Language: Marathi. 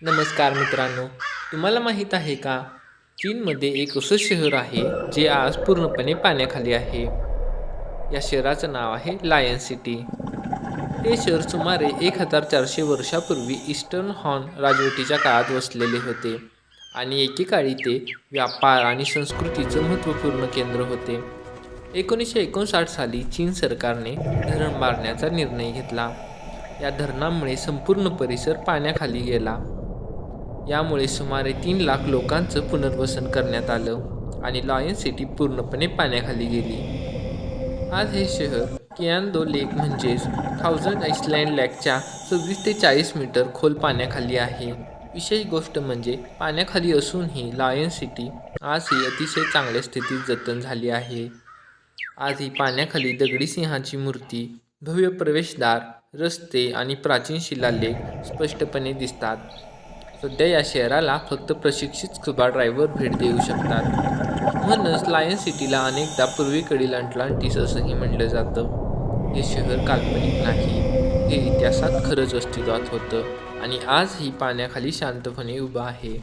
नमस्कार मित्रांनो, तुम्हाला माहीत आहे का? चीनमध्ये एक असं शहर आहे जे आज पूर्णपणे पाण्याखाली आहे. या शहराचं नाव आहे लायन सिटी. हे शहर सुमारे 1400 वर्षापूर्वी ईस्टर्न हॉन राजवटीच्या काळात वसलेले होते आणि एकेकाळी ते व्यापार आणि संस्कृतीचं महत्त्वपूर्ण केंद्र होते. 1959 साली चीन सरकारने धरण बांधण्याचा निर्णय घेतला. या धरणामुळे संपूर्ण परिसर पाण्याखाली गेला. यामुळे सुमारे 3 लाख लोकांचं पुनर्वसन करण्यात आलं आणि लायन सिटी पूर्णपणे पाण्याखाली गेली. आज हे शहर कियानदो लेक म्हणजेच थाउजंड आइसलँड लेकच्या 26 ते 40 मीटर खोल पाण्याखाली आहे. विशेष गोष्ट म्हणजे पाण्याखाली असूनही लायन सिटी आजही अतिशय चांगल्या स्थितीत जतन झाली आहे. आजही पाण्याखाली दगडी सिंहाची मूर्ती, भव्य प्रवेशद्वार, रस्ते आणि प्राचीन शिलालेख स्पष्टपणे दिसतात. सध्या या शहराला फक्त प्रशिक्षित स्कुबा ड्रायव्हर भेट देऊ शकतात. म्हणूनच लायन सिटीला अनेकदा पूर्वेकडील अटलांटिस असंही म्हटलं जातं. हे शहर काल्पनिक नाही, हे इतिहासात खरंच अस्तित्वात होतं आणि आजही पाण्याखाली शांतपणे उभं आहे.